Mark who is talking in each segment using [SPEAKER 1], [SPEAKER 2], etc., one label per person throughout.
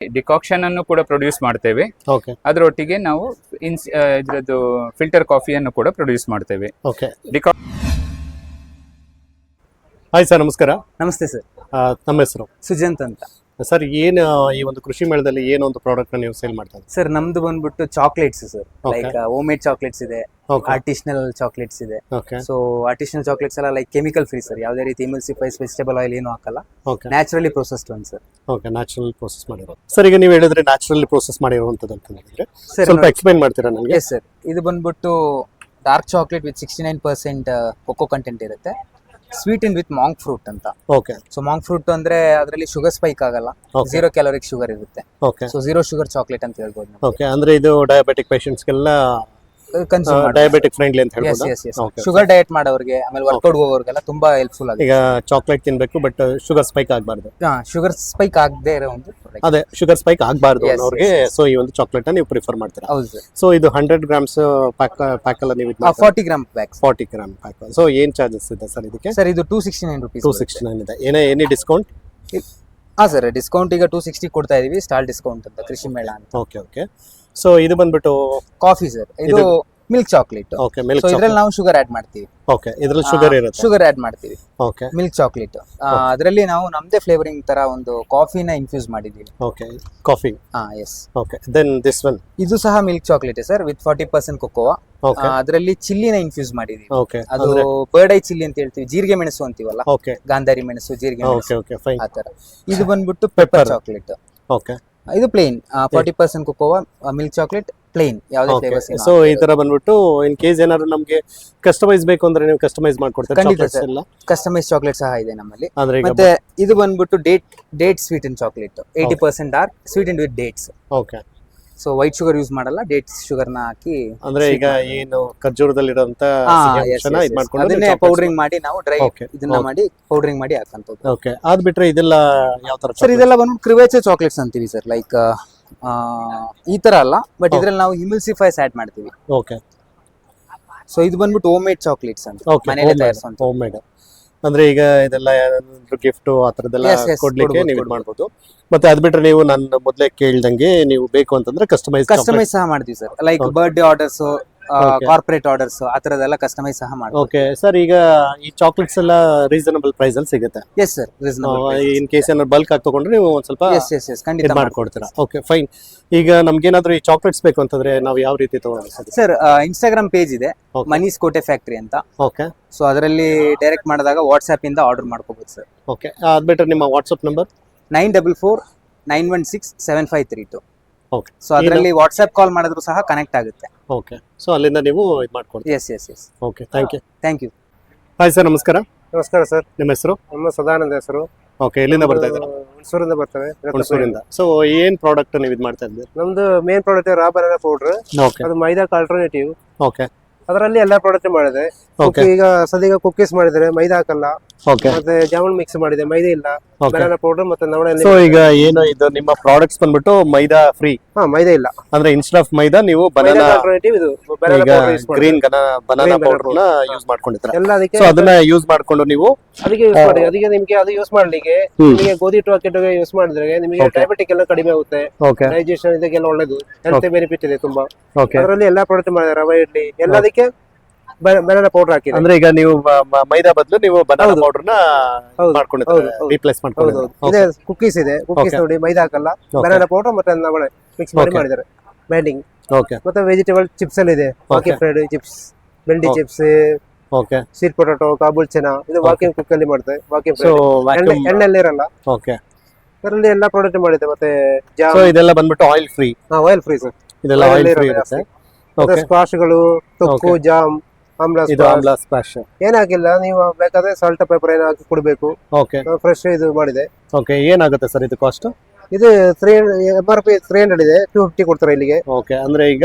[SPEAKER 1] Decoction ಅನ್ನು ಕೂಡ produce ಮಾಡ್ತೇವೆ.
[SPEAKER 2] ಓಕೆ
[SPEAKER 1] ಅದರೊಟ್ಟಿಗೆ ನಾವು ಇದ್ರದ್ದು ಫಿಲ್ಟರ್ ಕಾಫಿಯನ್ನು ಕೂಡ ಪ್ರೊಡ್ಯೂಸ್ ಮಾಡ್ತೇವೆ.
[SPEAKER 2] ಓಕೆ ಹಾಯ್ ಸರ್, ನಮಸ್ಕಾರ.
[SPEAKER 3] ನಮಸ್ತೆ ಸರ್.
[SPEAKER 2] ನಮ್ಮ ಹೆಸರು
[SPEAKER 3] ಸುಜಂತ್ ಅಂತ
[SPEAKER 2] ಸರ್. ಏನು ಈ ಒಂದು ಕೃಷಿ ಮೇಳದಲ್ಲಿ ಏನೋ ಒಂದು ಪ್ರಾಡಕ್ಟ್ ನೀವು ಸೇಲ್ ಮಾಡ್ತಾರೆ
[SPEAKER 3] ಸರ್? ನಮ್ದು ಬಂದ್ಬಿಟ್ಟು chocolates sir.
[SPEAKER 2] Okay.
[SPEAKER 3] Like home made chocolates ಇದೆ,
[SPEAKER 2] Okay.
[SPEAKER 3] ಆರ್ಟಿಷನಲ್ ಚಾಕ್ಲೇಟ್ಸ್ ಇದೆ.
[SPEAKER 2] ಓಕೆ
[SPEAKER 3] ಸೊ ಆರ್ಟಿಷನಲ್ ಚಾಕ್ಲೇಟ್ಸ್ ಎಲ್ಲ ಲೈಕ್ ಕೆಮಿಕಲ್ ಫ್ರೀ ಸರ್. ಯಾವುದೇ ರೀತಿ ಎಮಲ್ಸಿಫೈಸ್ ವೆಜಿಟೇಬಲ್ ಆಯಿಲ್ ಏನು ಹಾಕಲ್ಲ,
[SPEAKER 2] okay
[SPEAKER 3] naturally processed one sir.
[SPEAKER 2] Okay natural process ಮಾಡಿರೋದು ಸರ್. ಈಗ ನೀವು ಹೇಳಿದ್ರೆ ನ್ಯಾಚುರಲಿ ಪ್ರೋಸೆಸ್ ಮಾಡಿರುವಂಥದ್ದು ಅಂತ ಹೇಳಿದ್ರೆ
[SPEAKER 3] ಸರ್
[SPEAKER 2] ಸ್ವಲ್ಪ ಎಕ್ಸ್ಪ್ಲೈನ್ ಮಾಡ್ತೀರಾ ನನಗೆ?
[SPEAKER 3] ಎಸ್ ಸರ್, ಇದು ಬಂದ್ಬಿಟ್ಟು dark chocolate with 69% cocoa content ಇರುತ್ತೆ. Sweeten with monk fruit ಅಂತ.
[SPEAKER 2] ಓಕೆ
[SPEAKER 3] ಸೊ ಮಾಂಕ್ ಫ್ರೂಟ್ ಅಂದ್ರೆ ಅದರಲ್ಲಿ ಶುಗರ್ ಸ್ಪೈಕ್ ಆಗಲ್ಲ,
[SPEAKER 2] Okay.
[SPEAKER 3] 0 ಕ್ಯಾಲೋರಿಕ್ ಶುಗರ್ ಇರುತ್ತೆ.
[SPEAKER 2] ಓಕೆ
[SPEAKER 3] ಸೊ 0 ಶುಗರ್ ಚಾಕ್ಲೇಟ್ ಅಂತ ಹೇಳ್ಬೋದು.
[SPEAKER 2] ಓಕೆ ಅಂದ್ರೆ ಇದು ಡಯಾಬಿಟಿಕ್ ಪೇಷಂಟ್ಸ್ಗೆಲ್ಲ
[SPEAKER 3] ಕನ್ಸ್ಯೂಮ್
[SPEAKER 2] ಡಯಾಬಿಟಿಕ್ ಫ್ರೆಂಡ್ಲಿ ಅಂತ
[SPEAKER 3] ಎಸ್
[SPEAKER 2] ಹೇಳ್ಬೋದು.
[SPEAKER 3] Yes yes.
[SPEAKER 2] Okay.
[SPEAKER 3] Sugar diet ಮಾಡೋರಿಗೆ, ಆಮೇಲೆ ವರ್ಕೌಟ್ ಹೋಗೋರಿಗೆಲ್ಲ ತುಂಬಾ ಹೆಲ್ಪ್ಫುಲ್ ಆಗಿದೆ.
[SPEAKER 2] ಈಗ ಚಾಕ್ಲೇಟ್ ತಿನ್ಬೇಕು ಬಟ್ ಶುಗರ್ ಸ್ಪೈಕ್ ಆಗಬಾರ್ದು.
[SPEAKER 3] ಶುಗರ್ ಸ್ಪೈಕ್ ಆಗದೆ ಇರೋ ಒಂದು product.
[SPEAKER 2] ಅದೇ ಶುಗರ್ ಸ್ಪೈಕ್ ಆಗಬಾರ್ದು
[SPEAKER 3] Yes,
[SPEAKER 2] ಅನ್ನೋರಿಗೆ
[SPEAKER 3] yes, yes.
[SPEAKER 2] ಸೊ ಈ ಒಂದು ಚಾಕ್ಲೇಟ್ ನೀವು ಪ್ರಿಫರ್ ಮಾಡ್ತೀರಾ?
[SPEAKER 3] ಹೌದು ಸರ್.
[SPEAKER 2] ಸೊ ಇದು 100 ಗ್ರಾಮ್ಸ್ ಪ್ಯಾಕ್ ಎಲ್ಲ ನೀವು
[SPEAKER 3] 40 gram packs
[SPEAKER 2] 40 gram pack. So ಏನ್ ಚಾರ್ಜಸ್ ಇದೆ ಸರ್ ಇದಕ್ಕೆ?
[SPEAKER 3] ಸರ್. ಇದು 269 ರುಪೀಸ್.
[SPEAKER 2] 269 ಇದೆ. Any discount?
[SPEAKER 3] ಹಾ ಸರ್, ಡಿಸ್ಕೌಂಟ್ ಈಗ 260 ಕೊಡ್ತಾ ಇದೀವಿ, ಸ್ಟಾಲ್ ಡಿಸ್ಕೌಂಟ್ ಅಂತ, ಕೃಷಿ ಮೇಳ ಅಂತ.
[SPEAKER 2] Okay okay. ಸೊ ಇದು ಬಂದ್ಬಿಟ್ಟು
[SPEAKER 3] ಕಾಫಿ ಸರ್. ಇದು milk chocolate.
[SPEAKER 2] Okay milk
[SPEAKER 3] so ಇದ್ರಲ್ಲಿ ನಾವು ಶುಗರ್ ಆಡ್ ಮಾಡ್ತೀವಿ.
[SPEAKER 2] ಓಕೆ ಇದ್ರಲ್ಲಿ ಶುಗರ್ ಇರುತ್ತೆ.
[SPEAKER 3] ಶುಗರ್ ಆಡ್ ಮಾಡ್ತೀವಿ.
[SPEAKER 2] ಓಕೆ
[SPEAKER 3] ಮಿಲ್ಕ್ ಚಾಕ್ಲೇಟ್ ಅದರಲ್ಲಿ ನಾವು ನಮ್ದೇ ಫ್ಲೇವರಿಂಗ್ ತರ ಒಂದು ಕಾಫಿನ ಇನ್ಫ್ಯೂಸ್ ಮಾಡಿದೀವಿ.
[SPEAKER 2] Okay coffee.
[SPEAKER 3] ಹಾ yes.
[SPEAKER 2] Okay then this one
[SPEAKER 3] ಇದು ಸಹ milk chocolate sir, with 40% cocoa.
[SPEAKER 2] Okay
[SPEAKER 3] ಅದರಲ್ಲಿ ಚಿಲ್ಲಿನ ಇನ್ಫ್ಯೂಸ್ ಮಾಡಿದೀವಿ.
[SPEAKER 2] ಓಕೆ
[SPEAKER 3] ಅದು ಬರ್ಡ್ ಐ ಚಿಲ್ಲಿ ಅಂತ ಹೇಳ್ತೀವಿ, ಜೀರಿಗೆ ಮೆಣಸು ಅಂತೀವಲ್ಲ,
[SPEAKER 2] ಓಕೆ
[SPEAKER 3] ಗಾಂಧಾರಿ ಮೆಣಸು, ಜೀರಿಗೆ
[SPEAKER 2] ಓಕೆ
[SPEAKER 3] ಮೆಣಸು,
[SPEAKER 2] ಓಕೆ ಫೈನ್.
[SPEAKER 3] ಆ ತರ. ಇದು ಬಂದ್ಬಿಟ್ಟು ಪೆಪ್ಪರ್ ಚಾಕ್ಲೇಟ್.
[SPEAKER 2] ಓಕೆ
[SPEAKER 3] ಇದು ಪ್ಲೇನ್ 40% ಕೊಕೋವಾ ಮಿಲ್ಕ್ ಚಾಕ್ಲೇಟ್ ಪ್ಲೇನ್, ಯಾವುದೇ ಫ್ಲೇವರ್ಸ್ ಇಲ್ಲ.
[SPEAKER 2] ಸೊ ಈ ತರ ಬಂದ್ಬಿಟ್ಟು ಇನ್ ಕೇಸ್ ಏನಾದ್ರು ನಮ್ಗೆ ಕಸ್ಟಮೈಸ್ ಬೇಕು ಅಂದ್ರೆ ನೀವು ಕಸ್ಟಮೈಸ್ ಮಾಡ್ಕೊಡ್ತೀರಾ?
[SPEAKER 3] ಖಂಡಿತ
[SPEAKER 2] ಚಾಕ್ಲೇಟ್ಸ್
[SPEAKER 3] ಸರ್.
[SPEAKER 2] ಎಲ್ಲ
[SPEAKER 3] ಕಸ್ಟಮೈಸ್ ಚಾಕ್ಲೇಟ್ ಸಹ ಇದೆ ನಮ್ಮಲ್ಲಿ.
[SPEAKER 2] ಅಂದ್ರೆ ಈಗ
[SPEAKER 3] ಮತ್ತೆ ಇದು ಬಂದ್ಬಿಟ್ಟು date sweet and chocolate, 80% dark sweet and with dates.
[SPEAKER 2] Okay.
[SPEAKER 3] So white sugar use ಮಾಡಲ್ಲ, ಡೇಟ್ಸ್ ಶುಗರ್ ನ ಹಾಕಿ
[SPEAKER 2] ಅಂದ್ರೆ ಈಗ ಏನು ಖರ್ಜೂರದಲ್ಲಿರುವಂತ ಇದು ಮಾಡ್ಕೊಂಡು
[SPEAKER 3] ಅದನ್ನೇ ಪೌಡರಿಂಗ್ ಮಾಡಿ ನಾವು ಡ್ರೈ
[SPEAKER 2] Okay.
[SPEAKER 3] ಇದನ್ನ ಮಾಡಿ ಪೌಡರಿಂಗ್ ಮಾಡಿ ಹಾಕಂತದ್ದು.
[SPEAKER 2] ಓಕೆ. ಅದ್ ಬಿಟ್ರೆ ಇದೆಲ್ಲ ಯಾವ ತರ
[SPEAKER 3] ಸರ್ ಇದೆಲ್ಲ ಬಂದ್ಬಿಟ್ಟು ಕ್ರಿವೇಚರ್ ಚಾಕ್ಲೇಟ್ಸ್ ಅಂತೀವಿ ಸರ್. ಲೈಕ್ ಈ ತರ ಅಲ್ಲ, ಬಟ್ ಇದ್ರಲ್ಲಿ ನಾವು ಇಮಲ್ಸಿಫೈಸ್ ಆಡ್ ಮಾಡ್ತೀವಿ.
[SPEAKER 2] ಓಕೆ.
[SPEAKER 3] ಸೊ ಇದು ಬಂದ್ಬಿಟ್ಟು ಹೋಮ್ ಮೇಡ್ ಚಾಕ್ಲೇಟ್ಸ್ ಅಂತ,
[SPEAKER 2] ಓಕೆ
[SPEAKER 3] ಮನೆಯಲ್ಲೇ ತಯಾರಿಸುವಂತ.
[SPEAKER 2] ಹೋಮ್ ಮೇಡ್ ಅಂದ್ರೆ ಈಗ ಇದೆಲ್ಲ ಏನಾದ್ರು ಗಿಫ್ಟ್ ಆ ತರದೆಲ್ಲ
[SPEAKER 3] Yes, yes,
[SPEAKER 2] ಕೊಡ್ಲಿಕ್ಕೆ
[SPEAKER 3] ಕೊಡ್ಬೋದು,
[SPEAKER 2] ನೀವು ಮಾಡ್ಬೋದು. ಮತ್ತೆ ಅದ್ ಬಿಟ್ರೆ ನೀವು ನಾನು ಮೊದಲೇ ಕೇಳ್ದಂಗೆ ನೀವು ಬೇಕು ಅಂತಂದ್ರೆ
[SPEAKER 3] ಕಸ್ಟಮೈಸ್ ಸಹ ಮಾಡ್ತೀವಿ sir. Like birthday orders,
[SPEAKER 2] Okay.
[SPEAKER 3] Corporate orders, ಆ ತರದೆಲ್ಲ ಕಸ್ಟಮೈಸ್ ಸಹ ಮಾಡ್ತೀವಿ.
[SPEAKER 2] Okay sir. ಈಗ ಈ ಚಾಕ್ಲೇಟ್ಸ್ ಎಲ್ಲ ರೀಸನಬಲ್ ಪ್ರೈಸ್ ಅಲ್ಲಿ ಸಿಗುತ್ತೆ.
[SPEAKER 3] Yes sir, reasonable.
[SPEAKER 2] ಇನ್ ಕೇಸ್ ಏನಾದ್ರು ಬಲ್ಕ್ ಆಗಿ ತಗೊಂಡ್ರೆ ನೀವು ಒಂದ್ ಸ್ವಲ್ಪ
[SPEAKER 3] ಎಸ್ ಎಸ್ ಎಸ್, ಖಂಡಿತ
[SPEAKER 2] ಮಾಡ್ಕೊಡ್ತೀರಾ? Okay fine. ಈಗ ನಮ್ಗೇನಾದ್ರೂ ಈ ಚಾಕ್ಲೇಟ್ಸ್ ಬೇಕು ಅಂತಂದ್ರೆ ನಾವು ಯಾವ ರೀತಿ ತಗೊಳ್ಳೋದು ಸರ್?
[SPEAKER 3] ಸರ್ ಇನ್ಸ್ಟಾಗ್ರಾಮ್ ಪೇಜ್ ಇದೆ,
[SPEAKER 2] Okay.
[SPEAKER 3] ಮನೀಸ್ ಕೋಟೆ ಫ್ಯಾಕ್ಟ್ರಿ ಅಂತ.
[SPEAKER 2] ಓಕೆ
[SPEAKER 3] ಸೊ ಅದರಲ್ಲಿ ಡೈರೆಕ್ಟ್ ಮಾಡಿದಾಗ ವಾಟ್ಸ್ಆಪ್ ಇಂದ ಆರ್ಡರ್ ಮಾಡ್ಕೋಬಹುದು ಸರ್.
[SPEAKER 2] ಓಕೆ. ಅದ್ ಬಿಟ್ರೆ ನಿಮ್ಮ ವಾಟ್ಸ್ಆಪ್ ನಂಬರ್
[SPEAKER 3] 9449167532.
[SPEAKER 2] ಓಕೆ.
[SPEAKER 3] ಸೊ ಅದರಲ್ಲಿ ವಾಟ್ಸ್ಆಪ್ ಕಾಲ್ ಮಾಡಿದ್ರು ಸಹ ಕನೆಕ್ಟ್ ಆಗುತ್ತೆ.
[SPEAKER 2] ಓಕೆ. ಸೊ ಅಲ್ಲಿಂದ ನೀವು ಇದು ಮಾಡ್ಕೊಡ್ತೀರಾ?
[SPEAKER 3] Yes yes yes.
[SPEAKER 2] Okay thank you.
[SPEAKER 3] Thank you.
[SPEAKER 2] Hi sir, ನಮಸ್ಕಾರ.
[SPEAKER 4] ನಮಸ್ಕಾರ ಸರ್.
[SPEAKER 2] ನಿಮ್ಮ ಹೆಸರು?
[SPEAKER 4] ನಮ್ಮ ಸದಾನಂದ ಹೆಸರು.
[SPEAKER 2] ಓಕೆ. ಎಲ್ಲಿಂದ ಬರ್ತಾ ಇದ್ದೀರಾ?
[SPEAKER 4] ಹುಣಸೂರಿಂದ ಬರ್ತೇವೆ.
[SPEAKER 2] ಹುಣಸೂರಿಂದ. ಸೊ ಏನ್ ಪ್ರಾಡಕ್ಟ್ ನೀವು ಇದು ಮಾಡ್ತಾ ಇದ್ದೀರಿ?
[SPEAKER 4] ನಮ್ದು ಮೇನ್ ಪ್ರಾಡಕ್ಟ್ ರಾ ಬನಾನಾ ಪೌಡರ್.
[SPEAKER 2] ಓಕೆ
[SPEAKER 4] ಅದು ಮೈದಾಕ್ ಆಲ್ಟರ್ನೇಟಿವ್.
[SPEAKER 2] ಓಕೆ
[SPEAKER 4] ಅದರಲ್ಲಿ ಎಲ್ಲಾ ಪ್ರಾಡಕ್ಟ್ ಮಾಡಿದೆ.
[SPEAKER 2] ಓಕೆ
[SPEAKER 4] ಈಗ ಸದ್ಯ ಕುಕ್ಕೀಸ್ ಮಾಡಿದ್ರೆ ಮೈದಾ ಹಾಕಲ್ಲ,
[SPEAKER 2] ಓಕೆ
[SPEAKER 4] ಮತ್ತೆ ಜಾಮೂನ್ ಮಿಕ್ಸ್ ಮಾಡಿದೆ, ಮೈದಾ ಇಲ್ಲ,
[SPEAKER 2] ಓಕೆ.
[SPEAKER 4] ಬನಾನಾ ಪೌಡರ್ ಮತ್ತೆ ನವಣೆ.
[SPEAKER 2] ಸೊ ಈಗ ಏನು ಇದು ನಿಮ್ಮ ಪ್ರಾಡಕ್ಟ್ಸ್ ಬಂದ್ಬಿಟ್ಟು ಮೈದಾ ಫ್ರೀ,
[SPEAKER 4] ಮೈದಾ ಇಲ್ಲ,
[SPEAKER 2] ಅಂದ್ರೆ ಇನ್ಸ್ಟೆಡ್ ಆಫ್ ಮೈದಾ ನೀವು ಬನಾನಾ
[SPEAKER 4] ಆಲ್ಟರ್ನೇಟಿವ್ ಇದು ಬನಾನಾ
[SPEAKER 2] ಈಗ
[SPEAKER 4] ಪೌಡರ್ ಯೂಸ್ ಮಾಡಿ
[SPEAKER 2] green banana
[SPEAKER 4] Green banana
[SPEAKER 2] powder ನ ಯೂಸ್ ಮಾಡ್ಕೊಂಡಿದ್ದೀರಾ?
[SPEAKER 4] ಎಲ್ಲ ಅದಕ್ಕೆ
[SPEAKER 2] ಸೊ ಅದನ್ನ ಯೂಸ್ ಮಾಡ್ಕೊಂಡು ನೀವು
[SPEAKER 4] ಅದಕ್ಕೆ ಯೂಸ್ ಮಾಡಿ. ಅದಕ್ಕೆ ನಿಮ್ಗೆ ಅದು ಯೂಸ್ ಮಾಡ್ಲಿಕ್ಕೆ ನಿಮಗೆ ಗೋಧಿ ಹಿಟ್ಟು ಹಾಕಿಟ್ಟು ಯೂಸ್ ಮಾಡಿದ್ರೆ ನಿಮಗೆ
[SPEAKER 2] Okay.
[SPEAKER 4] ಡಯಾಬಿಟಿಕ್ ಎಲ್ಲ ಕಡಿಮೆ ಆಗುತ್ತೆ,
[SPEAKER 2] ಓಕೆ
[SPEAKER 4] ಡೈಜೆಷನ್ ಇದಕ್ಕೆಲ್ಲ ಒಳ್ಳೇದು, ಹೆಲ್ತ್ ಬೆನಿಫಿಟ್ ಇದೆ ತುಂಬಾ.
[SPEAKER 2] ಓಕೆ.
[SPEAKER 4] ಅದರಲ್ಲಿ ಎಲ್ಲಾ ಪ್ರಾಡಕ್ಟ್ ಮಾಡಿದೆ, ರವೆ ಇಡ್ಲಿ ಎಲ್ಲದಕ್ಕೆ ಬನಾನಾ ಪೌಡರ್ ಹಾಕಿದೆ.
[SPEAKER 2] ಅಂದ್ರೆ ಈಗ ನೀವು ಮೈದಾ ಬದಲು ನೀವು ಬನಾನಾ
[SPEAKER 4] ಹೌದು.
[SPEAKER 2] ಪೌಡರ್ ನ
[SPEAKER 4] ಹೌದು,
[SPEAKER 2] ಮಾಡ್ಕೊಂಡಿದ್ದೀರಾ,
[SPEAKER 4] ಹೌದು.
[SPEAKER 2] ರೀಪ್ಲೇಸ್ ಮಾಡ್ಕೊಂಡಿದ್ದೀರಾ?
[SPEAKER 4] ಇದೆ ಕುಕ್ಕೀಸ್ ಇದೆ, ಕುಕ್ಕೀಸ್
[SPEAKER 2] Okay.
[SPEAKER 4] ನೋಡಿ ಮೈದಾ ಹಾಕಲ್ಲ,
[SPEAKER 2] Okay.
[SPEAKER 4] ಬನಾನಾ ಪೌಡರ್ ಮತ್ತೆ ನವಣೆ ಮಿಕ್ಸ್ ಮಾಡಿ
[SPEAKER 2] Okay.
[SPEAKER 4] ಮಾಡಿದ್ದಾರೆ ಬೈಂಡಿಂಗ್.
[SPEAKER 2] ಓಕೆ
[SPEAKER 4] ಮತ್ತೆ ವೆಜಿಟೇಬಲ್ ಚಿಪ್ಸ್ ಅಲ್ಲಿ ಇದೆ, ವಾಕಿಂಗ್ ಫ್ರೈಡ್ ಚಿಪ್ಸ್, ಬೆಂಡಿ
[SPEAKER 2] Okay.
[SPEAKER 4] Chips,
[SPEAKER 2] okay.
[SPEAKER 4] Sweet potato, Kabul ಚೆನ್ನ, ಇದು ವಾಕಿಂಗ್ ಕುಕ್ ಅಲ್ಲಿ ಮಾಡ್ತಾರೆ. ವಾಕಿಂಗ್
[SPEAKER 2] ಸೊ
[SPEAKER 4] ಫ್ರೈಡ್ ಎಣ್ಣೆಲ್ಲ ಇರಲ್ಲ,
[SPEAKER 2] ಓಕೆ.
[SPEAKER 4] ಅದರಲ್ಲಿ ಎಲ್ಲಾ ಪ್ರಾಡಕ್ಟ್ ಮಾಡಿದೆ. ಮತ್ತೆ ಜಾಮ್,
[SPEAKER 2] ಸೊ ಇದೆಲ್ಲ ಬಂದ್ಬಿಟ್ಟು oil free,
[SPEAKER 4] oil free sir,
[SPEAKER 2] ಇದೆಲ್ಲ
[SPEAKER 4] Oil
[SPEAKER 2] ಆಯಿಲ್ ಫ್ರೀ
[SPEAKER 4] ಇರಲ್ಲ
[SPEAKER 2] ಇರುತ್ತೆ.
[SPEAKER 4] ಮತ್ತೆ
[SPEAKER 2] ಓಕೆ.
[SPEAKER 4] ಸ್ಕ್ವಾಶ್ಗಳು, ತೊಕ್ಕು,
[SPEAKER 2] Okay.
[SPEAKER 4] ಜಾಮ್, ಆಮ್ಲ
[SPEAKER 2] ಇದು ಆಮ್ಲಾ ಸ್ಪ್ಲಾಶ್.
[SPEAKER 4] ಏನ್ ಹಾಕಿಲ್ಲ, ನೀವು ಬೇಕಾದ್ರೆ ಸಾಲ್ಟ್ ಪೇಪರ್ ಏನೋ ಹಾಕಿ ಕೊಡ್ಬೇಕು.
[SPEAKER 2] ಓಕೆ
[SPEAKER 4] ಫ್ರೆಶ್ ಇದು ಮಾಡಿದೆ.
[SPEAKER 2] ಓಕೆ. ಏನಾಗುತ್ತೆ ಸರ್ ಇದು ಕಾಸ್ಟ್?
[SPEAKER 4] ಇದು 300 MRP 300 ಇದೆ, 250 ಕೊಡ್ತಾರೆ ಇಲ್ಲಿಗೆ.
[SPEAKER 2] ಓಕೆ. ಅಂದ್ರೆ ಈಗ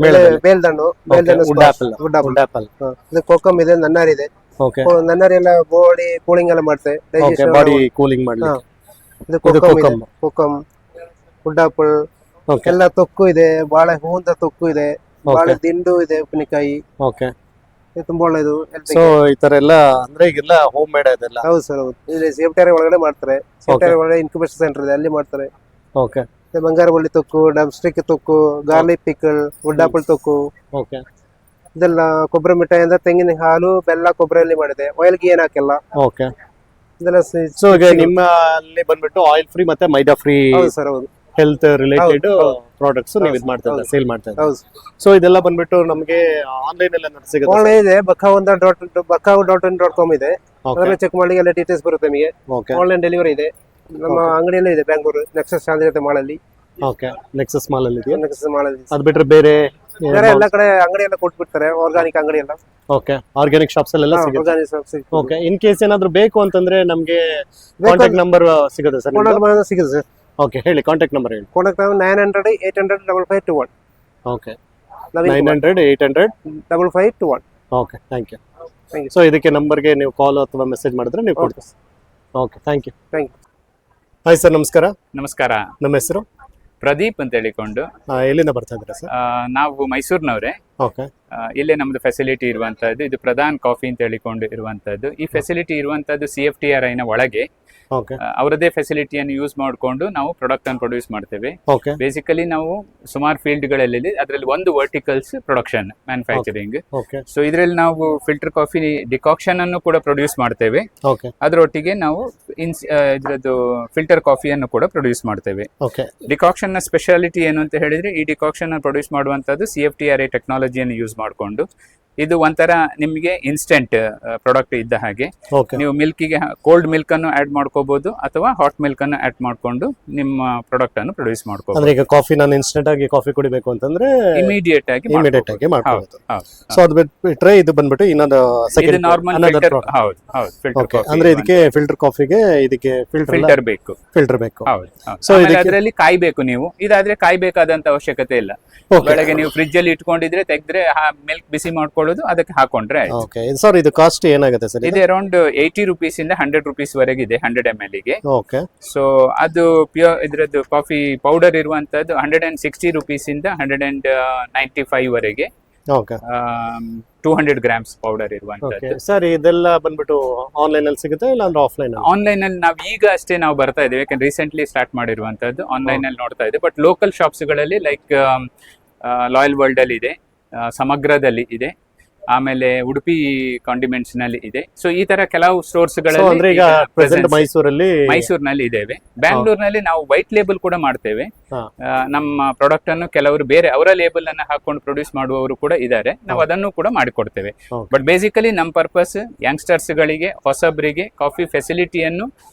[SPEAKER 2] ಮೇಳದಲ್ಲಿ
[SPEAKER 4] ಬೇಲ್ದಣ್ಣು,
[SPEAKER 2] wood apple,
[SPEAKER 4] wood
[SPEAKER 2] wood apple.
[SPEAKER 4] ಇದು ಕೋಕಮ್ ಇದೆ, ನನ್ನಾರಿ ಇದೆ.
[SPEAKER 2] ಓಕೆ
[SPEAKER 4] ನನ್ನಾರಿ ಎಲ್ಲ ಬಾಡಿ ಕೂಲಿಂಗ್ ಎಲ್ಲ ಮಾಡ್ತೇವೆ,
[SPEAKER 2] ಓಕೆ.
[SPEAKER 4] ಡೈಜೆಷನ್.
[SPEAKER 2] ಬಾಡಿ ಕೂಲಿಂಗ್ ಮಾಡ್ಲಿಕ್ಕೆ.
[SPEAKER 4] ಇದು
[SPEAKER 2] ಇದು
[SPEAKER 4] ಕೋಕಮ್ ಇದೆ,
[SPEAKER 2] kokum.
[SPEAKER 4] Kokum, wood apple
[SPEAKER 2] okay
[SPEAKER 4] ಎಲ್ಲ ತೊಕ್ಕು ಇದೆ, ಬಾಳೆ ಹೂವಿಂದ ತೊಕ್ಕು ಇದೆ, ಬಾಳೆ ದಿಂಡು ಇದೆ, ಉಪ್ಪಿನಕಾಯಿ.
[SPEAKER 2] ಓಕೆ.
[SPEAKER 4] ಇದು ತುಂಬಾ ಒಳ್ಳೇದು health
[SPEAKER 2] ಸೊ
[SPEAKER 4] ಗೆ.
[SPEAKER 2] ಈ ತರ ಎಲ್ಲ ಅಂದ್ರೆ ಈಗೆಲ್ಲ ಹೋಮ್ ಮೇಡ್ ಅದೆಲ್ಲ.
[SPEAKER 4] ಹೌದು ಸರ್, ಹೌದು. ಇಲ್ಲಿ ಸೇಫ್ಟರಿ ಒಳಗಡೆ ಮಾಡ್ತಾರೆ. ಸೇಫ್ಟರಿ ಒಳಗಡೆ ಇನ್ಕ್ಯುಬೇಷನ್ ಸೆಂಟರ್ ಇದೆ, ಅಲ್ಲಿ ಮಾಡ್ತಾರೆ.
[SPEAKER 2] ಓಕೆ
[SPEAKER 4] ಮತ್ತೆ ಬಂಗಾರ ಬಳ್ಳಿ ತೊಕ್ಕು, ಡಬ್ಸ್ಟಿಕ್ ತೊಕ್ಕು, ಗಾರ್ಲಿಕ್ ಪಿಕಲ್, ವುಡ್ ಆಪಲ್ ತೊಕ್ಕು,
[SPEAKER 2] ಓಕೆ
[SPEAKER 4] ಇದೆಲ್ಲ ಕೊಬ್ಬರಿ ಮಿಠಾಯಿ ಅಂದ್ರೆ ತೆಂಗಿನ ಹಾಲು, ಬೆಲ್ಲ, ಕೊಬ್ಬರಿಯಲ್ಲಿ ಮಾಡಿದೆ. ಆಯಿಲ್ ಗಿ ಏನ್ ಹಾಕಿಲ್ಲ.
[SPEAKER 2] ಓಕೆ
[SPEAKER 4] ಇದೆಲ್ಲ
[SPEAKER 2] ಸೊ ಈಗ ನಿಮ್ಮ ಅಲ್ಲಿ ಬಂದ್ಬಿಟ್ಟು ಆಯಿಲ್ ಫ್ರೀ ಮತ್ತೆ ಮೈದಾ ಫ್ರೀ
[SPEAKER 4] ಹೌದು ಸರ್, ಹೌದು
[SPEAKER 2] ಹೆಲ್ತ್ ರಿಲೇಟೆಡ್
[SPEAKER 4] ಹೌದು.
[SPEAKER 2] ಪ್ರಾಡಕ್ಟ್ಸ್ ನೀವು ಇದು ಮಾಡ್ತಾ ಇದ್ದೀರಾ, ಸೇಲ್ ಮಾಡ್ತಾ ಇದ್ದೀರಾ.
[SPEAKER 4] ಹೌದು.
[SPEAKER 2] ಸೊ ಇದೆಲ್ಲ ಬಂದ್ಬಿಟ್ಟು ನಮಗೆ ಆನ್ಲೈನ್ ಎಲ್ಲ ಸಿಗುತ್ತೆ.
[SPEAKER 4] ಆನ್ಲೈನ್ ಇದೆ, bakav.in.com ಇದೆ. ಅದನ್ನ ಚೆಕ್ ಮಾಡಿ ಎಲ್ಲ ಡೀಟೇಲ್ಸ್ ಬರುತ್ತೆ ನಿಮಗೆ.
[SPEAKER 2] ಓಕೆ
[SPEAKER 4] ಆನ್ಲೈನ್ ಡೆಲಿವರಿ ಇದೆ, ನಮ್ಮ ಅಂಗಡಿಯಲ್ಲೇ ಇದೆ, ಬ್ಯಾಂಗ್ಳೂರು ನೆಕ್ಸಸ್ ಚಾಂದ್ರತೆ ಮಾಲಲ್ಲಿ.
[SPEAKER 2] ಓಕೆ ನೆಕ್ಸಸ್ ಮಾಲ್ ಅಲ್ಲಿ ಇದೆಯಾ?
[SPEAKER 4] ನೆಕ್ಸಸ್ ಮಾಲಲ್ಲಿ
[SPEAKER 2] ಅದು ಬಿಟ್ರೆ ಬೇರೆ
[SPEAKER 4] ಬೇರೆ ಎಲ್ಲ ಕಡೆ ಅಂಗಡಿ ಎಲ್ಲ ಕೊಟ್ಬಿಡ್ತಾರೆ, ಆರ್ಗಾನಿಕ್ ಅಂಗಡಿ ಎಲ್ಲ.
[SPEAKER 2] ಓಕೆ ಆರ್ಗ್ಯಾನಿಕ್ ಶಾಪ್ಸ್ ಅಲ್ಲೆಲ್ಲ ಸಿಗುತ್ತೆ.
[SPEAKER 4] ಆರ್ಗಾನಿಕ್ ಶಾಪ್ ಸಿಗುತ್ತೆ.
[SPEAKER 2] ಓಕೆ ಇನ್ ಕೇಸ್ ಏನಾದ್ರು ಬೇಕು ಅಂತಂದ್ರೆ ನಮಗೆ ಕಾಂಟ್ಯಾಕ್ಟ್ ನಂಬರ್ ಸಿಗುತ್ತೆ ಸರ್?
[SPEAKER 4] ಕಾಂಟ್ಯಾಕ್ಟ್ ಸಿಗುತ್ತೆ ಸರ್.
[SPEAKER 2] ಓಕೆ ಹೇಳಿ, ಕಾಂಟ್ಯಾಕ್ಟ್ ನಂಬರ್ ಹೇಳಿ.
[SPEAKER 4] Contact 900-800-5521.
[SPEAKER 2] Okay 900-800
[SPEAKER 4] 5521.
[SPEAKER 2] Okay thank you.
[SPEAKER 4] Thank you.
[SPEAKER 2] So ಇದಕ್ಕೆ ನಂಬರ್ಗೆ ನೀವು ಕಾಲ್ ಅಥವಾ ಮೆಸೇಜ್ ಮಾಡಿದ್ರೆ ನೀವು ಕೊಡ್ತೀವಿ. Okay thank you.
[SPEAKER 4] Thank you.
[SPEAKER 2] Hi sir, ನಮಸ್ಕಾರ.
[SPEAKER 1] ನಮಸ್ಕಾರ.
[SPEAKER 2] ನಮ್ಮ ಹೆಸರು
[SPEAKER 1] ಪ್ರದೀಪ್ ಅಂತ ಹೇಳಿಕೊಂಡು
[SPEAKER 2] ಎಲ್ಲಿಂದ ಬರ್ತಾ ಇದ್ದೀರಾ ಸರ್?
[SPEAKER 1] ನಾವು ಮೈಸೂರಿನವರೇ.
[SPEAKER 2] ಓಕೆ
[SPEAKER 1] ಇಲ್ಲೇ ನಮ್ದು ಫೆಸಿಲಿಟಿ ಇರುವಂತದ್ದು ಇದು ಪ್ರಧಾನ್ ಕಾಫಿ ಅಂತ ಹೇಳಿಕೊಂಡು ಇರುವಂತದ್ದು. ಈ ಫೆಸಿಲಿಟಿ ಇರುವಂತದ್ದು CFTRI ನ ಒಳಗೆ.
[SPEAKER 2] ಓಕೆ
[SPEAKER 1] ಅವರದೇ ಫೆಸಿಲಿಟಿಯನ್ನು ಯೂಸ್ ಮಾಡಿಕೊಂಡು ನಾವು ಪ್ರಾಡಕ್ಟ್ ಅನ್ನು ಪ್ರೊಡ್ಯೂಸ್ ಮಾಡ್ತೇವೆ.
[SPEAKER 2] ಓಕೆ
[SPEAKER 1] ಬೇಸಿಕಲಿ ನಾವು ಸುಮಾರು ಫೀಲ್ಡ್ಗಳಲ್ಲಿ ಅದರಲ್ಲಿ ಒಂದು verticals production manufacturing.
[SPEAKER 2] Okay
[SPEAKER 1] so ಇದರಲ್ಲಿ ನಾವು ಫಿಲ್ಟರ್ ಕಾಫಿ ಡಿಕಾಕ್ಷನ್ ಅನ್ನು ಕೂಡ ಪ್ರೊಡ್ಯೂಸ್ ಮಾಡ್ತೇವೆ.
[SPEAKER 2] ಓಕೆ
[SPEAKER 1] ಅದರೊಟ್ಟಿಗೆ ನಾವು ಇದ್ರದ್ದು ಫಿಲ್ಟರ್ ಕಾಫಿಯನ್ನು ಕೂಡ ಪ್ರೊಡ್ಯೂಸ್ ಮಾಡ್ತೇವೆ.
[SPEAKER 2] ಓಕೆ
[SPEAKER 1] ಡಿಕಾಕ್ಷನ್ ನ ಸ್ಪೆಷಾಲಿಟಿ ಏನು ಅಂತ ಹೇಳಿದ್ರೆ, ಈ ಡಿಕಾಕ್ಷನ್ ಪ್ರೊಡ್ಯೂಸ್ ಮಾಡುವಂತದ್ದು CFTRI ಟೆಕ್ನಾಲಜಿಯನ್ನು ಯೂಸ್ ಮಾಡಿಕೊಂಡು. ಇದು ಒಂಥರ ನಿಮಗೆ ಇನ್ಸ್ಟೆಂಟ್ ಪ್ರಾಡಕ್ಟ್ ಇದ್ದ ಹಾಗೆ.
[SPEAKER 2] ಓಕೆ
[SPEAKER 1] ನೀವು ಮಿಲ್ಕಿಗೆ ಕೋಲ್ಡ್ ಮಿಲ್ಕ್ ಅನ್ನು ಆಡ್ ಮಾಡ್ಕೋಬಹುದು ಅಥವಾ ಹಾಟ್ ಮಿಲ್ಕ್ ಅನ್ನು ಆಡ್ ಮಾಡ್ಕೊಂಡು ನಿಮ್ಮ ಪ್ರಾಡಕ್ಟ್ ಅನ್ನು ಪ್ರೊಡ್ಯೂಸ್ ಮಾಡ್ಕೋಬಹುದು.
[SPEAKER 2] ಅಂದ್ರೆ ಈಗ ಕಾಫಿ ನಾನು ಇನ್ಸ್ಟೆಂಟ್ ಆಗಿ ಕಾಫಿ ಕುಡಿಬೇಕು ಅಂತಂದ್ರೆ
[SPEAKER 1] ಇಮಿಡಿಯೇಟ್ ಆಗಿ
[SPEAKER 2] ಮಾಡ್ಕೋಬಹುದು. ಸೊ ಅದು ಬಿಟ್ರೆ ಇದು ಬಂದ್ಬಿಟ್ಟು ಇನ್ನೊಂದು
[SPEAKER 1] ಇದು ನಾರ್ಮಲ್ ಫಿಲ್ಟರ್. ಹೌದು ಹೌದು, ಫಿಲ್ಟರ್ ಕಾಫಿ
[SPEAKER 2] ಅಂದ್ರೆ ಇದಕ್ಕೆ ಫಿಲ್ಟರ್ ಕಾಫಿಗೆ ಇದಕ್ಕೆ
[SPEAKER 1] ಫಿಲ್ಟರ್ ಬೇಕು.
[SPEAKER 2] ಫಿಲ್ಟರ್ ಬೇಕು.
[SPEAKER 1] ಹೌದು. ಸೊ ಅದರಲ್ಲಿ ಕಾಯ್ಬೇಕು ನೀವು. ಇದಾದ್ರೆ ಕಾಯ್ಬೇಕಾದಂತ ಅವಶ್ಯಕತೆ ಇಲ್ಲ. ಬೆಳಗ್ಗೆ ನೀವು ಫ್ರಿಜ್ ಅಲ್ಲಿ ಇಟ್ಕೊಂಡಿದ್ರೆ ತೆಗೆದ್ರೆ ಮಿಲ್ಕ್ ಬಿಸಿ ಮಾಡ್ಕೊಳ್ಳೋದು, ಅದಕ್ಕೆ ಹಾಕೊಂಡ್ರೆ ಆಯ್ತು.
[SPEAKER 2] ಓಕೆ ಸರ್, ಇದು ಕಾಸ್ಟ್ ಏನಾಗುತ್ತೆ ಸರ್?
[SPEAKER 1] ಇದು ಅರೌಂಡ್ 80 ರೂಪೀಸ್ ಇಂದ 100 ರೂಪೀಸ್ ವರೆಗೆ ಇದೆ 100 ml ಗೆ.
[SPEAKER 2] ಓಕೆ
[SPEAKER 1] ಸೊ ಅದು ಪ್ಯೂರ್ ಇದ್ರದ್ದು ಕಾಫಿ ಪೌಡರ್ ಇರುವಂತದ್ದು 160 ರೂಪೀಸ್ ಇಂದ 195 ವರೆಗೆ.
[SPEAKER 2] ಓಕೆ
[SPEAKER 1] 200 ಗ್ರಾಮ್ಸ್ ಪೌಡರ್ ಇರುವಂತದ್ದು.
[SPEAKER 2] ಸರ್ ಇದೆಲ್ಲ ಬಂದ್ಬಿಟ್ಟು ಆನ್ಲೈನ್ ಅಲ್ಲಿ ಸಿಗುತ್ತೆ ಇಲ್ಲ ಅಂದ್ರೆ ಆಫ್ಲೈನ್?
[SPEAKER 1] ಆನ್ಲೈನ್ ಅಲ್ಲಿ ನಾವು ಈಗ ಅಷ್ಟೇ ನಾವು ಬರ್ತಾ ಇದ್ದೇವೆ, ಯಾಕಂದ್ರೆ ರೀಸೆಂಟ್ಲಿ ಸ್ಟಾರ್ಟ್ ಮಾಡಿರುವಂತದ್ದು. ಆನ್ಲೈನ್ ಅಲ್ಲಿ ನೋಡ್ತಾ ಇದೆ, ಬಟ್ ಲೋಕಲ್ ಶಾಪ್ಸ್ ಗಳಲ್ಲಿ ಲೈಕ್ ಲಾಯಲ್ ವರ್ಲ್ಡ್ ಅಲ್ಲಿ ಇದೆ, ಸಮಗ್ರದಲ್ಲಿ ಇದೆ, ಆಮೇಲೆ ಉಡುಪಿ ಕಾಂಡಿಮೆಂಟ್ಸ್ ನಲ್ಲಿ ಇದೆ. ಸೊ ಈ ತರ ಕೆಲವು ಸ್ಟೋರ್ಸ್
[SPEAKER 2] ಅಂದ್ರೆ ಈಗ ಪ್ರೆಸೆಂಟ್
[SPEAKER 1] ಮೈಸೂರಿನಲ್ಲಿ ಇದ್ದೇವೆ. ಬ್ಯಾಂಗ್ಳೂರ್ನಲ್ಲಿ ನಾವು ವೈಟ್ ಲೇಬಲ್ ಕೂಡ ಮಾಡ್ತೇವೆ. ನಮ್ಮ ಪ್ರಾಡಕ್ಟ್ ಅನ್ನು ಕೆಲವರು ಬೇರೆ ಅವರ ಲೇಬಲ್ ಅನ್ನ ಹಾಕೊಂಡು ಪ್ರೊಡ್ಯೂಸ್ ಮಾಡುವವರು ಕೂಡ ಇದ್ದಾರೆ. ನಾವು ಅದನ್ನು ಕೂಡ ಮಾಡಿಕೊಡ್ತೇವೆ. ಬಟ್ ಬೇಸಿಕಲಿ ನಮ್ಮ ಪರ್ಪಸ್ ಯಂಗ್ಸ್ಟರ್ಸ್ ಗಳಿಗೆ, ಹೊಸಬರಿಗೆ ಕಾಫಿ ಫೆಸಿಲಿಟಿಯನ್ನು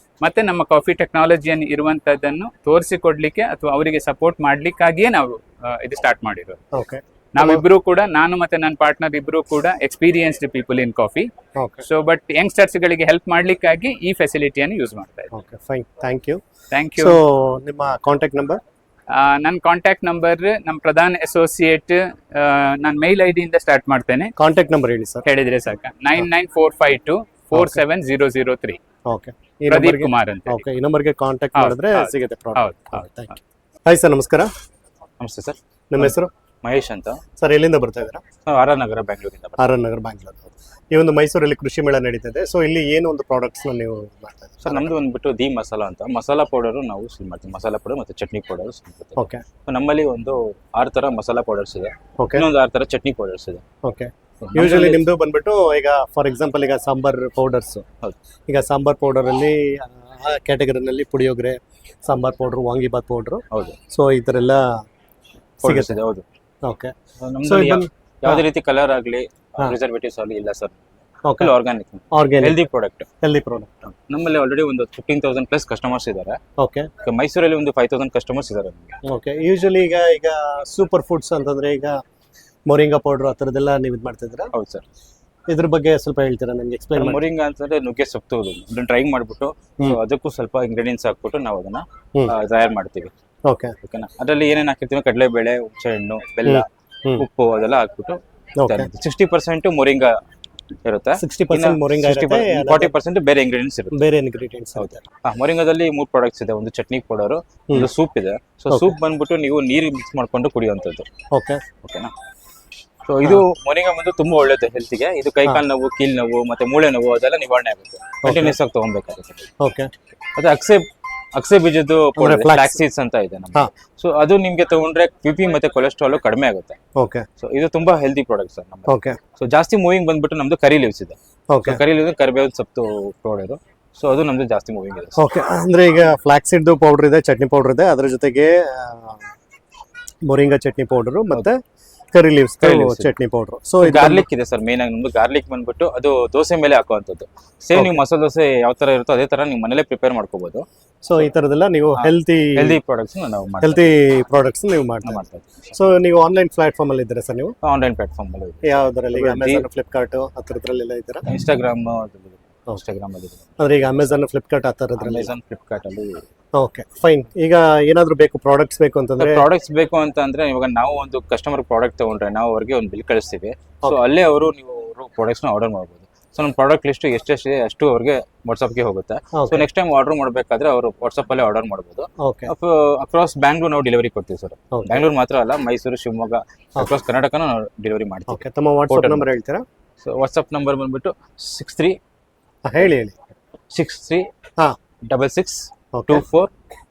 [SPEAKER 1] ಮತ್ತೆ ನಮ್ಮ ಕಾಫಿ ಟೆಕ್ನಾಲಜಿಯನ್ನು ಇರುವಂತದ್ದನ್ನು ತೋರಿಸಿಕೊಡ್ಲಿಕ್ಕೆ ಅಥವಾ ಅವರಿಗೆ ಸಪೋರ್ಟ್ ಮಾಡ್ಲಿಕ್ಕಾಗಿಯೇ ನಾವು ಇದು ಸ್ಟಾರ್ಟ್ ಮಾಡಿರೋದು.
[SPEAKER 2] ಓಕೆ
[SPEAKER 1] ನಾವಿಬ್ರು ಕೂಡ, ನಾನು ಮತ್ತೆ ನನ್ನ ಪಾರ್ಟ್ನರ್ ಇಬ್ರು ಕೂಡ experienced people in coffee. So but youngsters ಗಳಿಗೆ ಹೆಲ್ಪ್ ಮಾಡ್ಲಿಕ್ಕಾಗಿ ಈ ಫೆಸಿಲಿಟಿಯನ್ನು ಯೂಸ್ ಮಾಡ್ತಾ ಇದ್ದೀವಿ.
[SPEAKER 2] Okay fine, thank you.
[SPEAKER 1] Thank you.
[SPEAKER 2] So ನಿಮ್ಮ ಕಾಂಟ್ಯಾಕ್ಟ್ ನಂಬರ್?
[SPEAKER 1] ನನ್ನ ಕಾಂಟ್ಯಾಕ್ಟ್ ನಂಬರ್ ನಮ್ಮ ಪ್ರಧಾನ್ ಅಸೋಸಿಯೇಟ್, ನಾನು ಮೇಲ್ ID ಇಂದ ಸ್ಟಾರ್ಟ್ ಮಾಡ್ತೇನೆ.
[SPEAKER 2] ಕಾಂಟ್ಯಾಕ್ಟ್ ನಂಬರ್ ಹೇಳಿ ಸರ್.
[SPEAKER 1] ಹೇಳಿದ್ರೆ ಸಾಕ, 994524703.
[SPEAKER 2] ಓಕೆ,
[SPEAKER 1] ಪ್ರದೀಪ್ ಕುಮಾರ್ ಅಂತ.
[SPEAKER 2] ಓಕೆ, ಈ ನಂಬರ್ಗೆ ಕಾಂಟ್ಯಾಕ್ಟ್ ಮಾಡಿದ್ರೆ ಸಿಗುತ್ತೆ ಪ್ರಾಡಕ್ಟ್.
[SPEAKER 1] ಹೌದು.
[SPEAKER 2] Thank you. ಹಾಯ್ ಸರ್, ನಮಸ್ಕಾರ.
[SPEAKER 5] ನಮಸ್ತೆ ಸರ್.
[SPEAKER 2] ನಿಮ್ಮ ಹೆಸರು?
[SPEAKER 5] ಮಹೇಶ್ ಅಂತ.
[SPEAKER 2] ಸರ್ ಎಲ್ಲಿಂದ ಬರ್ತಾ ಇದ್ದೀರಾ?
[SPEAKER 5] ನಾವು RR ನಗರ ಬ್ಯಾಂಗ್ಳೂರಿಂದ.
[SPEAKER 2] RR ನಗರ ಬ್ಯಾಂಗ್ಳೂರ್. ಈ ಒಂದು ಮೈಸೂರಲ್ಲಿ ಕೃಷಿ ಮೇಳ ನಡೀತಿದೆ. ಸೊ ಇಲ್ಲಿ ಏನು ಒಂದು ಪ್ರಾಡಕ್ಟ್ಸ್ ನೀವು ಮಾಡ್ತಾ ಇದ್ದೀರಾ?
[SPEAKER 5] ಸರ್ ನಮ್ದು ಬಂದ್ಬಿಟ್ಟು ದಿ ಮಸಾಲಾ ಅಂತ ಮಸಾಲಾ ಪೌಡರ್ ನಾವು ಸೇಲ್ ಮಾಡ್ತೀವಿ. ಮಸಾಲಾ ಪೌಡರ್ ಮತ್ತು ಚಟ್ನಿ ಪೌಡರ್ ಸೇಲ್ ಮಾಡ್ತೀವಿ.
[SPEAKER 2] ಓಕೆ,
[SPEAKER 5] ನಮ್ಮಲ್ಲಿ ಒಂದು 6 ಥರ ಮಸಾಲಾ ಪೌಡರ್ಸ್ ಇದೆ,
[SPEAKER 2] ಓಕೆ,
[SPEAKER 5] ಇನ್ನೊಂದು 6 ಥರ ಚಟ್ನಿ ಪೌಡರ್ಸ್ ಇದೆ.
[SPEAKER 2] ಓಕೆ. ಯೂಶಲಿ ನಿಮ್ದು ಬಂದ್ಬಿಟ್ಟು ಈಗ ಫಾರ್ ಎಕ್ಸಾಂಪಲ್ ಈಗ ಸಾಂಬಾರ್ ಪೌಡರ್ಸ್.
[SPEAKER 5] ಹೌದು.
[SPEAKER 2] ಈಗ ಸಾಂಬಾರ್ ಪೌಡರ್ ಅಲ್ಲಿ ಆ ಕ್ಯಾಟಗರಿನಲ್ಲಿ ಪುಳಿಯೋಗರೆ, ಸಾಂಬಾರ್ ಪೌಡರ್, ವಾಂಗಿಬಾತ್ ಪೌಡರ್.
[SPEAKER 5] ಹೌದು.
[SPEAKER 2] ಸೊ ಈ ತರ ಎಲ್ಲ
[SPEAKER 5] ಪೌಡರ್ಸ್ ಇದೆ. ಹೌದು.
[SPEAKER 2] ಓಕೆ.
[SPEAKER 5] ನಮ್ದು ಯಾವುದೇ ರೀತಿ ಕಲರ್ ಆಗಲಿ ಪ್ರಿಸರ್ವೇಟಿವ್ಸ್ ಆಗಲಿ ಇಲ್ಲ sir.
[SPEAKER 2] Okay,
[SPEAKER 5] organic
[SPEAKER 2] healthy
[SPEAKER 5] product. ನಮ್ಮಲ್ಲಿ ಆಲ್ರೆಡಿ ಒಂದು 15,000 ಪ್ಲಸ್ ಕಸ್ಟಮರ್ಸ್ ಇದ್ದಾರೆ.
[SPEAKER 2] ಓಕೆ.
[SPEAKER 5] ಮೈಸೂರಲ್ಲಿ ಒಂದು 5,000 ಕಸ್ಟಮರ್ಸ್ ಇದ್ದಾರೆ ನಮಗೆ.
[SPEAKER 2] ಓಕೆ. ಯೂಶಲಿ ಈಗ ಸೂಪರ್ ಫುಡ್ಸ್ ಅಂತಂದ್ರೆ ಈಗ ಮೊರಿಂಗಾ ಪೌಡರ್ ಆ ಥರದ್ದೆಲ್ಲ ನೀವು ಇದು ಮಾಡ್ತಾ ಇದ್ದೀರಾ?
[SPEAKER 5] ಹೌದು ಸರ್.
[SPEAKER 2] ಇದ್ರ ಬಗ್ಗೆ ಸ್ವಲ್ಪ ಹೇಳ್ತೀರಾ ನನಗೆ? ಎಕ್ಸ್ಪ್ಲೈನ್ ಮಾಡಿ.
[SPEAKER 5] ಮೊರಿಂಗಾ ಅಂತಂದ್ರೆ ನುಗ್ಗೆ ಸೊಪ್ಪು, ಅದನ್ನ ಡ್ರೈ ಮಾಡ್ಬಿಟ್ಟು ಅದಕ್ಕೂ ಸ್ವಲ್ಪ ಇಂಗ್ರೀಡಿಯೆಂಟ್ಸ್ ಹಾಕ್ಬಿಟ್ಟು ನಾವು ಅದನ್ನ ತಯಾರು ಮಾಡ್ತೀವಿ.
[SPEAKER 2] ಓಕೆ,
[SPEAKER 5] ಓಕೆನಾ. ಅದರಲ್ಲಿ ಏನೇನು ಹಾಕಿರ್ತೀವಿ, ಕಡಲೆಬೇಳೆ, ಹುಣಸೆ ಹಣ್ಣು, ಬೆಲ್ಲ, ಉಪ್ಪು ಅದೆಲ್ಲ ಹಾಕ್ಬಿಟ್ಟು 60% ಮೊರಿಂಗಾ ಇರುತ್ತೆ,
[SPEAKER 2] 60% ಮೊರಿಂಗಾ ಇರುತ್ತೆ,
[SPEAKER 5] 40% ಬೇರೆ ಇಂಗ್ರೀಡಿಯೆಂಟ್ಸ್ ಇರುತ್ತೆ.
[SPEAKER 2] ಬೇರೆ ಇಂಗ್ರೀಡಿಯೆಂಟ್ಸ್. ಹೌದಾ?
[SPEAKER 5] ಮೊರಿಂಗಾದಲ್ಲಿ 3 ಪ್ರಾಡಕ್ಟ್ಸ್ ಇದೆ. ಒಂದು ಚಟ್ನಿ ಪೌಡರ್, ಒಂದು ಸೂಪ್ ಇದೆ. ಸೊ ಸೂಪ್ ಬಂದ್ಬಿಟ್ಟು ನೀವು ನೀರು ಮಿಕ್ಸ್ ಮಾಡ್ಕೊಂಡು ಕುಡಿಯುವಂಥದ್ದು.
[SPEAKER 2] ಓಕೆ,
[SPEAKER 5] ಓಕೆನಾ. ಸೊ ಇದು ಮೊರಿಂಗಾ ಬಂದು ತುಂಬಾ ಒಳ್ಳೇದು ಹೆಲ್ತ್ಗೆ. ಇದು ಕೈಕಾಲು ನೋವು, ಕೀಲ್ ನೋವು ಮತ್ತೆ ಮೂಳೆ ನೋವು ಅದೆಲ್ಲ ನಿವಾರಣೆ ಆಗುತ್ತೆ. ಕಂಟಿನ್ಯೂಸ್ ಆಗಿ ತಗೊಬೇಕಾಗುತ್ತೆ.
[SPEAKER 2] ಓಕೆ.
[SPEAKER 5] ಅದು ಅಕ್ಸೆ ಅಗಸೆ ಬೀಜದ್ದು
[SPEAKER 2] ಅಂದ್ರೆ flax.
[SPEAKER 5] ಫ್ಲಾಕ್ಸ್ ಸೀಡ್ಸ್ ಅಂತ ಇದೆ
[SPEAKER 2] ಹಾ.
[SPEAKER 5] ನಮ್ಗೆ. ಸೊ ಅದು ನಿಮ್ಗೆ ತಗೊಂಡ್ರೆ BP ಮತ್ತೆ ಕೊಲೆಸ್ಟ್ರಾಲ್ ಕಡಿಮೆ ಆಗುತ್ತೆ.
[SPEAKER 2] ಓಕೆ
[SPEAKER 5] ಸೊ ಇದು ತುಂಬಾ ಹೆಲ್ದಿ ಪ್ರಾಡಕ್ಟ್ ಸರ್ ನಮ್ದು.
[SPEAKER 2] ಓಕೆ
[SPEAKER 5] ಸೊ ಜಾಸ್ತಿ ಮೂವಿಂಗ್ ಬಂದ್ಬಿಟ್ಟು ನಮ್ದು ಕರಿ ಲೀವ್ಸ್ ಇದೆ.
[SPEAKER 2] ಓಕೆ
[SPEAKER 5] ಕರಿ ಲೀವ್ಸ್ ಕರಿಬೇವು ಸೊಪ್ಪು ಪೌಡರ್. ಸೊ ಅದು ನಮ್ದು ಜಾಸ್ತಿ ಮೂವಿಂಗ್ ಇದೆ.
[SPEAKER 2] ಓಕೆ ಅಂದ್ರೆ ಈಗ ಫ್ಲಾಕ್ಸಿಡ್ ಪೌಡರ್ ಇದೆ, ಚಟ್ನಿ ಪೌಡರ್ ಇದೆ, ಅದ್ರ ಜೊತೆಗೆ ಮೊರಿಂಗಾ ಚಟ್ನಿ ಪೌಡರ್ ಮತ್ತೆ ಕರಿ ಲೀವ್ಸ್
[SPEAKER 5] Curry leaves ಇದೆ.
[SPEAKER 2] ಚಟ್ನಿ ಪೌಡರ್. ಸೊ
[SPEAKER 5] ಗಾರ್ಲಿಕ್ ಇದೆ ಸರ್ ಮೇನ್ ಆಗಿ ನಮ್ದು. ಗಾರ್ಲಿಕ್ ಬಂದ್ಬಿಟ್ಟು ಅದು ದೋಸೆ ಮೇಲೆ ಹಾಕುವಂಥದ್ದು. ಸೇಮ್ ನೀವು ಮಸಾಲೆ ದೋಸೆ ಯಾವ ತರ ಇರುತ್ತೋ ಅದೇ ತರ ನೀವು ಮನೇಲೆ ಪ್ರಿಪೇರ್ ಮಾಡ್ಕೋಬಹುದು.
[SPEAKER 2] ಸೊ ಈ ತರದೆಲ್ಲ ನೀವು ಹೆಲ್ತಿ
[SPEAKER 5] ಹೆಲ್ದಿ ಪ್ರಾಡಕ್ಟ್ಸ್ ನಾವು
[SPEAKER 2] ಹೆಲ್ತಿ ಪ್ರಾಡಕ್ಟ್ಸ್ ನೀವು ಮಾಡ್ತಾ
[SPEAKER 5] ಮಾಡ್ತಾ ಇದ್ದೀವಿ.
[SPEAKER 2] ಸೊ ನೀವು ಆನ್ಲೈನ್ ಪ್ಲಾಟ್ಫಾರ್ಮ್ ಅಲ್ಲಿ ಇದ್ದೀರಾ ಸರ್ ನೀವು?
[SPEAKER 5] ಆನ್ಲೈನ್ ಪ್ಲಾಟ್ಫಾರ್ಮ್ ಅಲ್ಲಿ
[SPEAKER 2] ಯಾವ್ದ್ರಲ್ಲಿ? ಈಗ
[SPEAKER 5] ಇದು
[SPEAKER 2] ಅಮೆಝಾನ್, ಫ್ಲಿಪ್ಕಾರ್ಟ್ ಆ ಥರದ್ರಲ್ಲೆಲ್ಲ ಇದ್ದೀರಾ?
[SPEAKER 5] ಇನ್ಸ್ಟಾಗ್ರಾಮ್ ಅಲ್ಲಿ
[SPEAKER 2] ಅಂದ್ರೆ ಈಗ ಅಮೆಝಾನ್, ಫ್ಲಿಪ್ಕಾರ್ಟ್ ಆ ಥರದ್ರಲ್ಲಿ?
[SPEAKER 5] ಅಮೆಝಾನ್ ಫ್ಲಿಪ್ಕಾರ್ಟ್ ಅಲ್ಲಿ
[SPEAKER 2] ಓಕೆ ಫೈನ್. ಈಗ ಏನಾದ್ರು ಬೇಕು ಪ್ರಾಡಕ್ಟ್ಸ್ ಬೇಕು ಅಂತಂದ್ರೆ
[SPEAKER 5] ಪ್ರಾಡಕ್ಟ್ಸ್ ಬೇಕು ಅಂತ ಅಂದ್ರೆ ಇವಾಗ ನಾವು ಒಂದು ಕಸ್ಟಮರ್ ಪ್ರಾಡಕ್ಟ್ ತಗೊಂಡ್ರೆ ನಾವು ಅವ್ರಿಗೆ ಒಂದು ಬಿಲ್ ಕಳಿಸ್ತೀವಿ. ಸೊ ಅಲ್ಲೇ ಅವರು ನೀವು ಪ್ರಾಡಕ್ಟ್ಸ್ ನ ಆರ್ಡರ್ ಮಾಡ್ಬೋದು. ಸೊ ನಮ್ಮ ಪ್ರಾಡಕ್ಟ್ ಲಿಸ್ಟ್ ಎಷ್ಟೆಷ್ಟಿದೆ ಅಷ್ಟು ಅವ್ರಿಗೆ ವಾಟ್ಸ್ಆಪ್ಗೆ ಹೋಗುತ್ತೆ. ಸೊ ನೆಕ್ಸ್ಟ್ ಟೈಮ್ ಆರ್ಡರ್ ಮಾಡಬೇಕಾದ್ರೆ ಅವರು ವಾಟ್ಸ್ಆಪ್ ಅಲ್ಲೇ ಆರ್ಡರ್ ಮಾಡ್ಬೋದು.
[SPEAKER 2] ಓಕೆ
[SPEAKER 5] ಅಕ್ರಾಸ್ ಬ್ಯಾಂಗ್ಳೂರ್ ನಾವು ಡೆಲಿವರಿ ಕೊಡ್ತೀವಿ ಸರ್.
[SPEAKER 2] Okay.
[SPEAKER 5] ಬ್ಯಾಂಗ್ಳೂರ್ ಮಾತ್ರ ಅಲ್ಲ, ಮೈಸೂರು, ಶಿವಮೊಗ್ಗ, ಅಕ್ರಾಸ್ ಕರ್ನಾಟಕನೂ ನಾವು ಡೆಲಿವರಿ ಮಾಡ್ತೀವಿ.
[SPEAKER 2] ಓಕೆ ತಮ್ಮ ವಾಟ್ಸ್ಆಪ್
[SPEAKER 5] Hotel
[SPEAKER 2] ನಂಬರ್ ಹೇಳ್ತೀರಾ?
[SPEAKER 5] ಸೊ ವಾಟ್ಸ್ಆಪ್ ನಂಬರ್ ಬಂದ್ಬಿಟ್ಟು 63
[SPEAKER 2] ಹೇಳಿ ಹೇಳಿ.
[SPEAKER 5] 63
[SPEAKER 2] ಹಾ
[SPEAKER 5] 66
[SPEAKER 2] ಓಕೆ
[SPEAKER 5] 24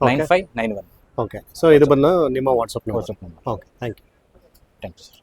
[SPEAKER 5] 9591
[SPEAKER 2] ಓಕೆ. ಸೊ ಇದು ಬಂದು ನಿಮ್ಮ WhatsApp number.
[SPEAKER 5] WhatsApp number.
[SPEAKER 2] Okay thank you.
[SPEAKER 5] Thank you sir.